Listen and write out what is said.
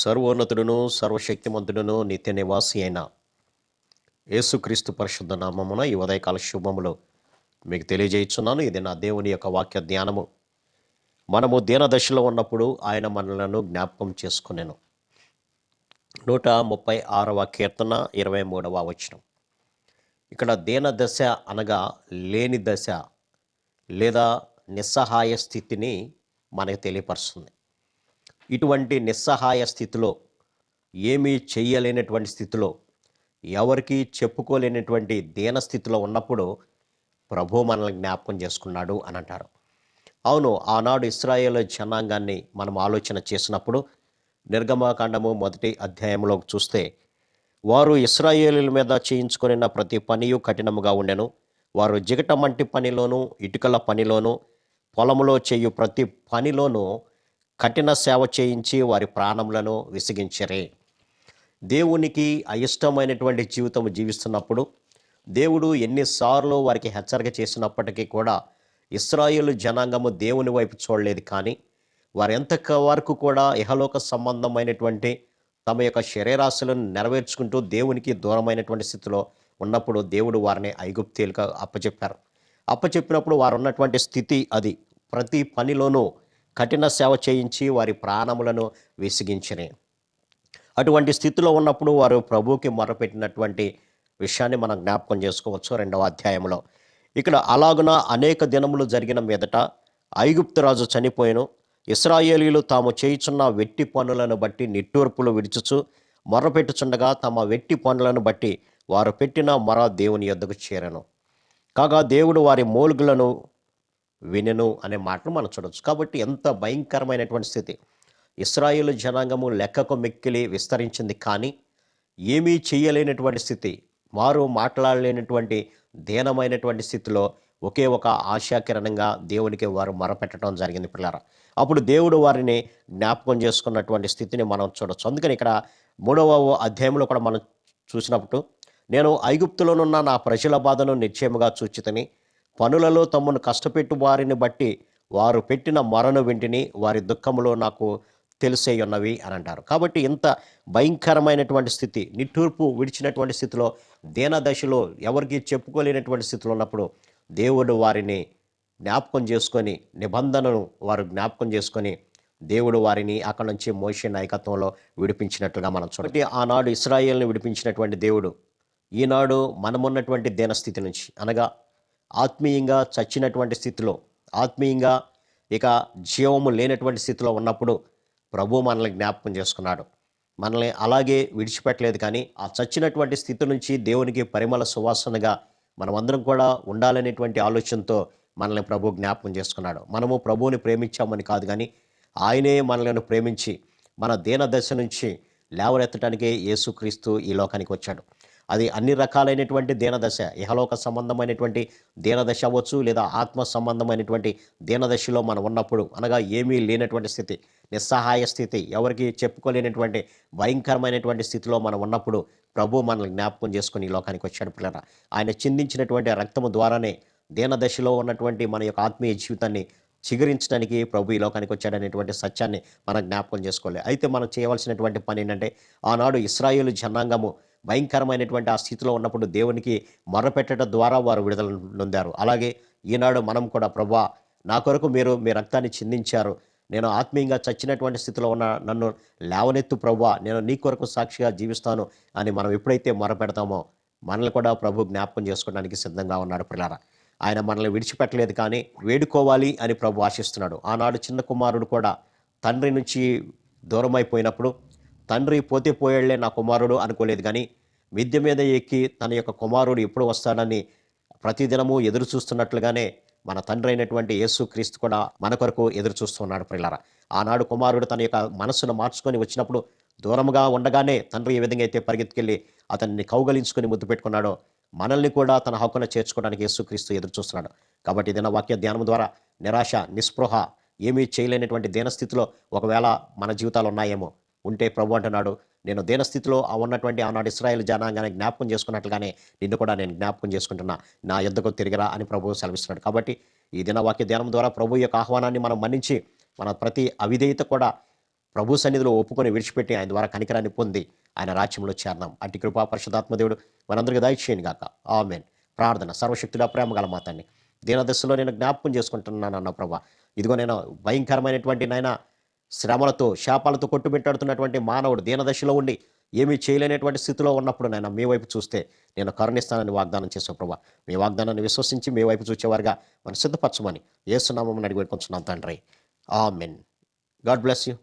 సర్వోన్నతుడును సర్వశక్తిమంతుడును నిత్య నివాసి అయిన యేసుక్రీస్తు పరిశుద్ధ నామమున ఈ ఉదయకాల శుభములు మీకు తెలియజేయుచున్నాను. ఇది నా దేవుని యొక్క వాక్య ధ్యానము. మనము దీన దశలో ఉన్నప్పుడు ఆయన మనలను జ్ఞాపకం చేసుకునేను. 136వ కీర్తన 23వ వచనం. ఇక్కడ దీన దశ అనగా లేని దశ లేదా నిస్సహాయ స్థితిని మనకు తెలియపరుస్తుంది. ఇటువంటి నిస్సహాయ స్థితిలో, ఏమీ చెయ్యలేనటువంటి స్థితిలో, ఎవరికి చెప్పుకోలేనటువంటి దీన స్థితిలో ఉన్నప్పుడు ప్రభు మనల్ని జ్ఞాపకం చేసుకున్నాడు అని అంటారు. అవును, ఆనాడు ఇశ్రాయేలు జనాంగాన్ని మనం ఆలోచన చేసినప్పుడు నిర్గమకాండము 1వ అధ్యాయంలోకి చూస్తే, వారు ఇశ్రాయేలీల మీద చేయించుకొనిన ప్రతి పనియు కఠినముగా ఉండెను. వారు జిగటమంటి పనిలోను, ఇటుకల పనిలోను, పొలములో చేయు ప్రతి పనిలోనూ కఠిన సేవ చేయించి వారి ప్రాణములను విసిగించరే. దేవునికి అయిష్టమైనటువంటి జీవితం జీవిస్తున్నప్పుడు దేవుడు ఎన్నిసార్లు వారికి హెచ్చరిక చేసినప్పటికీ కూడా ఇశ్రాయేలు జనాంగము దేవుని వైపు చూడలేదు. కానీ వారు ఎంత వరకు కూడా ఇహలోక సంబంధమైనటువంటి తమ యొక్క శరీరాశలను నెరవేర్చుకుంటూ దేవునికి దూరమైనటువంటి స్థితిలో ఉన్నప్పుడు దేవుడు వారిని ఐగుప్తీయులుగా అప్పచెప్పినప్పుడు వారు ఉన్నటువంటి స్థితి అది. ప్రతి పనిలోనూ కఠిన సేవ చేయించి వారి ప్రాణములను విసిగించని అటువంటి స్థితిలో ఉన్నప్పుడు వారు ప్రభువుకి మొరపెట్టినటువంటి విషయాన్ని మనం జ్ఞాపకం చేసుకోవచ్చు 2వ అధ్యాయంలో. ఇక్కడ అలాగున అనేక దినములు జరిగిన మీదట ఐగుప్తు రాజు చనిపోయెను. ఇశ్రాయేలీయులు తాము చేయుచున్న వెట్టి పనులను బట్టి నిట్టూర్పులు విడుచుచు మొరపెట్టుచుండగా తమ వెట్టి పనులను బట్టి వారు పెట్టిన మొర దేవుని యొద్దకు చేరెను. కాగా దేవుడు వారి మూలుగులను వినెను అనే మాటను మనం చూడవచ్చు. కాబట్టి ఎంత భయంకరమైనటువంటి స్థితి. ఇశ్రాయేలు జనాంగము లెక్కకు మిక్కిలి విస్తరించింది, కానీ ఏమీ చేయలేనటువంటి స్థితి, వారు మాట్లాడలేనటువంటి దీనమైనటువంటి స్థితిలో ఒకే ఒక ఆశాకిరణంగా దేవునికి వారు మొరపెట్టడం జరిగింది పిల్లరా. అప్పుడు దేవుడు వారిని జ్ఞాపకం చేసుకున్నటువంటి స్థితిని మనం చూడవచ్చు. అందుకని ఇక్కడ 3వ అధ్యాయంలో కూడా మనం చూసినప్పుడు, నేను ఐగుప్తులోనున్న నా ప్రజల బాధను నిశ్చయముగా చూచితిని, పనులలో తమను కష్టపెట్టు వారిని బట్టి వారు పెట్టిన మొరను వింటిని, వారి దుఃఖములో నాకు తెలిసే ఉన్నవి అని అంటారు. కాబట్టి ఇంత భయంకరమైనటువంటి స్థితి, నిట్టూర్పు విడిచినటువంటి స్థితిలో, దీన దశలో, ఎవరికి చెప్పుకోలేనటువంటి స్థితిలో ఉన్నప్పుడు దేవుడు వారిని జ్ఞాపకం చేసుకొని, నిబంధనను వారు జ్ఞాపకం చేసుకొని దేవుడు వారిని అక్కడి నుంచి మోషే నాయకత్వంలో విడిపించినట్లుగా మనం చూడండి. ఆనాడు ఇశ్రాయేల్ని విడిపించినటువంటి దేవుడు ఈనాడు మనమున్నటువంటి దీనస్థితి నుంచి, అనగా ఆత్మీయంగా చచ్చినటువంటి స్థితిలో, ఆత్మీయంగా ఇక జీవము లేనటువంటి స్థితిలో ఉన్నప్పుడు ప్రభు మనల్ని జ్ఞాపకం చేసుకున్నాడు. మనల్ని అలాగే విడిచిపెట్టలేదు. కానీ ఆ చచ్చినటువంటి స్థితి నుంచి దేవునికి పరిమళ సువాసనగా మనమందరం కూడా ఉండాలనేటువంటి ఆలోచనతో మనల్ని ప్రభు జ్ఞాపకం చేసుకున్నాడు. మనము ప్రభువుని ప్రేమించామని కాదు, కానీ ఆయనే మనల్ని ప్రేమించి మన దీన దశ నుంచి లేవనెత్తడానికే యేసుక్రీస్తు ఈ లోకానికి వచ్చాడు. అది అన్ని రకాలైనటువంటి దీనదశ, ఇహలోక సంబంధమైనటువంటి దీనదశ అవ్వచ్చు, లేదా ఆత్మ సంబంధమైనటువంటి దీనదశలో మనం ఉన్నప్పుడు, అనగా ఏమీ లేనటువంటి స్థితి, నిస్సహాయ స్థితి, ఎవరికి చెప్పుకోలేనటువంటి భయంకరమైనటువంటి స్థితిలో మనం ఉన్నప్పుడు ప్రభు మనల్ని జ్ఞాపకం చేసుకుని ఈ లోకానికి వచ్చాడు పిల్లరా. ఆయన చిందించినటువంటి రక్తము ద్వారానే దీనదశలో ఉన్నటువంటి మన యొక్క ఆత్మీయ జీవితాన్ని చిగురించడానికి ప్రభు ఈ లోకానికి వచ్చాడనేటువంటి సత్యాన్ని మనం జ్ఞాపకం చేసుకోవాలి. అయితే మనం చేయవలసినటువంటి పని ఏంటంటే, ఆనాడు ఇశ్రాయేలు జనాంగము భయంకరమైనటువంటి ఆ స్థితిలో ఉన్నప్పుడు దేవునికి మొరపెట్టడం ద్వారా వారు విడుదల నొందారు. అలాగే ఈనాడు మనం కూడా, ప్రభువా, నా కొరకు మీరు మీ రక్తాన్ని చిందించారు, నేను ఆత్మీయంగా చచ్చినటువంటి స్థితిలో ఉన్న నన్ను లేవనెత్తు ప్రభువా, నేను నీ కొరకు సాక్షిగా జీవిస్తాను అని మనం ఎప్పుడైతే మొరపెడతామో మనల్ని కూడా ప్రభు జ్ఞాపకం చేసుకోవడానికి సిద్ధంగా ఉన్నాడు పిల్లారా. ఆయన మనల్ని విడిచిపెట్టలేదు, కానీ వేడుకోవాలి అని ప్రభు ఆశిస్తున్నాడు. ఆనాడు చిన్న కుమారుడు కూడా తండ్రి నుంచి దూరమైపోయినప్పుడు, తండ్రి పోతే పోయాళ్లే నా కుమారుడు అనుకోలేదు, కానీ మిద్దె మీద ఎక్కి తన యొక్క కుమారుడు ఎప్పుడు వస్తాడని ప్రతిదినము ఎదురు చూస్తున్నట్లుగానే మన తండ్రి అయినటువంటి యేసుక్రీస్తు కూడా మన కొరకు ఎదురు చూస్తున్నాడు ప్రియులారా. ఆనాడు కుమారుడు తన యొక్క మనస్సును మార్చుకొని వచ్చినప్పుడు, దూరంగా ఉండగానే తండ్రి ఏ విధంగా అయితే పరిగెత్తుకెళ్ళి అతన్ని కౌగలించుకొని ముద్దు పెట్టుకున్నాడో, మనల్ని కూడా తన హక్కున చేర్చుకోవడానికి యేసుక్రీస్తు ఎదురు చూస్తున్నాడు. కాబట్టి ఇదన్న వాక్య ధ్యానం ద్వారా నిరాశ, నిస్పృహ, ఏమీ చేయలేనటువంటి దీనస్థితిలో ఒకవేళ మన జీవితాలు ఉన్నాయేమో, ఉంటే ప్రభు అంటున్నాడు, నేను దీనస్థితిలో ఉన్నటువంటి ఆనాడు ఇశ్రాయేలు జనాంగాన్ని జ్ఞాపకం చేసుకున్నట్లుగానే నిన్ను కూడా నేను జ్ఞాపకం చేసుకుంటున్నా, నా యొద్దకు తిరిగిరా అని ప్రభువు సెలవిస్తున్నాడు. కాబట్టి ఈ దిన వాక్య ధ్యానం ద్వారా ప్రభు యొక్క ఆహ్వానాన్ని మనం మన్నించి మన ప్రతి అవిధేయత కూడా ప్రభు సన్నిధిలో ఒప్పుకొని విడిచిపెట్టి ఆయన ద్వారా కనికరాన్ని పొంది ఆయన రాజ్యంలో చేరదాం. అట్టి కృపా పరిశుద్ధాత్మ దేవుడు మనందరికీ దయచేయను గాక. ఆమేన్. ప్రార్థన. సర్వశక్తుడా ప్రేమ గల మా తండ్రి, దీనదశలో నేను జ్ఞాపకం చేసుకుంటున్నానన్న ప్రభా, ఇదిగో నేను భయంకరమైనటువంటి నాయన శ్రమలతో శాపాలతో కొట్టుమిట్టాడుతున్నటువంటి మానవుడు దీనదశలో ఉండి ఏమీ చేయలేనటువంటి స్థితిలో ఉన్నప్పుడు నాయన మీ వైపు చూస్తే నేను కరుణిస్తానని వాగ్దానం చేసావు ప్రభా. మీ వాగ్దానాన్ని విశ్వసించి మీ వైపు చూచేవారుగా మనం సిద్ధపరచమని యేసు నామమున అడిగి పెట్టుకుంటున్నాం తండ్రి. ఆమేన్. God bless you.